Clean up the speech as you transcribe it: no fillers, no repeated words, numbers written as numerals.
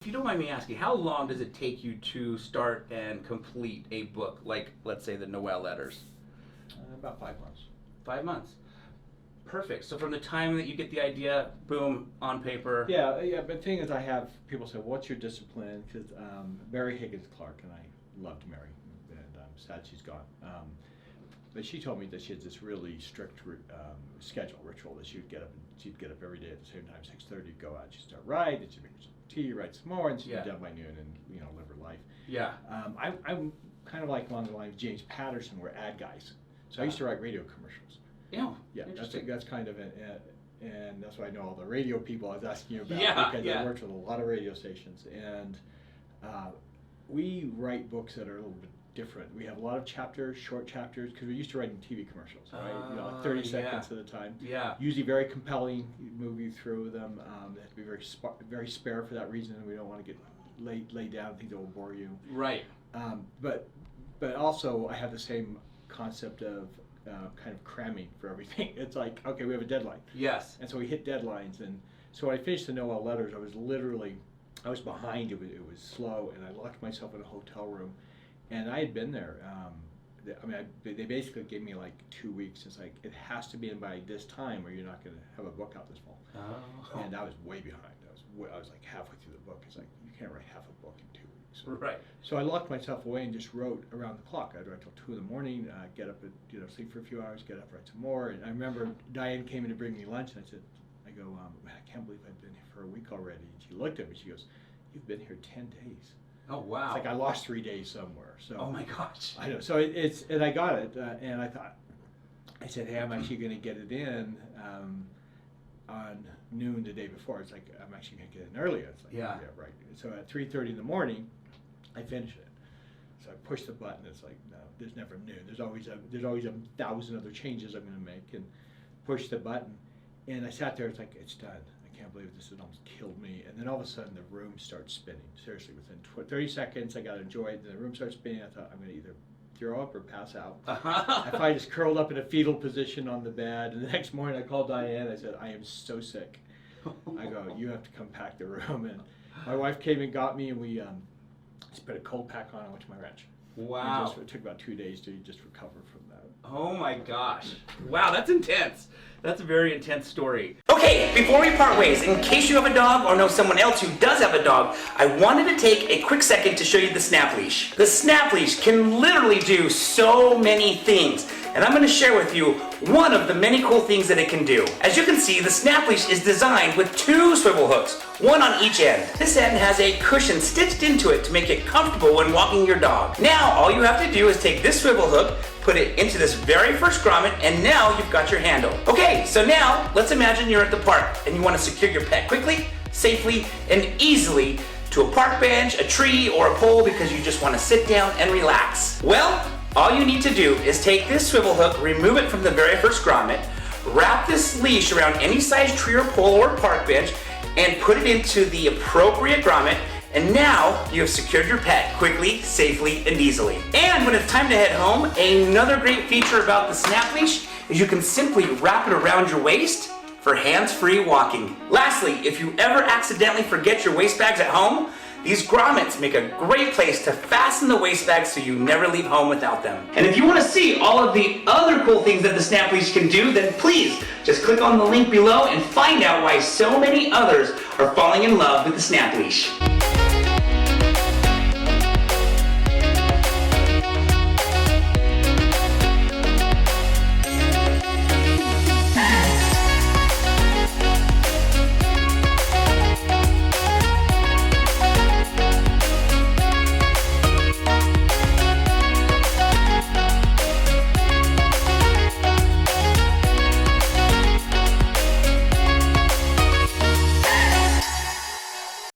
If you don't mind me asking, how long does it take you to start and complete a book, like let's say the Noel letters? About 5 months. 5 months. Perfect. So from the time that you get the idea, boom, on paper. Yeah. But the thing is, I have people say, "What's your discipline?" Because Mary Higgins Clark, and I loved Mary, and I'm sad she's gone. But she told me that she had this really strict schedule ritual that she'd get up every day at the same time, 6:30, go out, she'd start write, then she'd make some tea, write some more, and she'd be done by noon and live her life. Yeah. I'm kind of like along the line of James Patterson, we're ad guys. So I used to write radio commercials. Yeah. That's kind of and that's why I know all the radio people I was asking you about, because Yeah. I worked with a lot of radio stations, and we write books that are a little bit different. We have a lot of chapters, short chapters, because we're used to writing TV commercials, right? Like 30 seconds at a time. Yeah. Usually very compelling, move you through them. They have to be very spare for that reason. We don't want to get laid down things that will bore you. Right. But also I have the same concept of kind of cramming for everything. It's like, okay, we have a deadline. Yes. And so we hit deadlines, and so when I finished the Noel letters, I was behind. It was slow, and I locked myself in a hotel room. And I had been there. They basically gave me like 2 weeks. It's like, it has to be in by this time, or you're not going to have a book out this fall. Oh. And I was way behind. I was like halfway through the book. It's like, you can't write half a book in 2 weeks. Right. So I locked myself away and just wrote around the clock. I'd write till 2 in the morning. Get up, sleep for a few hours, get up, write some more. And I remember Diane came in to bring me lunch, and I go, man, I can't believe I've been here for a week already. And she looked at me. She goes, "You've been here 10 days." Oh, wow. It's like I lost 3 days somewhere. So Oh my gosh. I know. So and I got it, and I said, hey, I'm actually going to get it in on noon the day before. It's like, I'm actually going to get it in earlier. It's like, yeah, right. So at 3:30 in the morning, I finished it. So I pushed the button. It's like, no, there's never noon. There's always a 1,000 other changes I'm going to make, and push the button. And I sat there. It's like, it's done. I can't believe this has almost killed me. And then all of a sudden the room starts spinning. Seriously, within 30 seconds I got to enjoy it. Then the room starts spinning. I thought, I'm going to either throw up or pass out. I finally just curled up in a fetal position on the bed. And the next morning I called Diane. I said, I am so sick. I go, you have to come pack the room. And my wife came and got me, and we just put a cold pack on and went to my ranch. Wow. It took about 2 days to just recover from that. Oh my gosh. Wow, that's intense. That's a very intense story. Okay, before we part ways, in case you have a dog or know someone else who does have a dog, I wanted to take a quick second to show you the Snap Leash. The Snap Leash can literally do so many things, and I'm going to share with you one of the many cool things that it can do. As you can see, the Snap Leash is designed with 2 swivel hooks, one on each end. This end has a cushion stitched into it to make it comfortable when walking your dog. Now, all you have to do is take this swivel hook, put it into this very first grommet, and now you've got your handle. Okay, so now let's imagine you're at the park and you want to secure your pet quickly, safely, and easily to a park bench, a tree, or a pole because you just want to sit down and relax. Well, all you need to do is take this swivel hook, remove it from the very first grommet, wrap this leash around any size tree or pole or park bench, and put it into the appropriate grommet, and now you have secured your pet quickly, safely, and easily. And when it's time to head home, another great feature about the Snap Leash is you can simply wrap it around your waist for hands-free walking. Lastly, if you ever accidentally forget your waist bags at home, these grommets make a great place to fasten the waist bags so you never leave home without them. And if you want to see all of the other cool things that the Snap Leash can do, then please just click on the link below and find out why so many others are falling in love with the Snap Leash.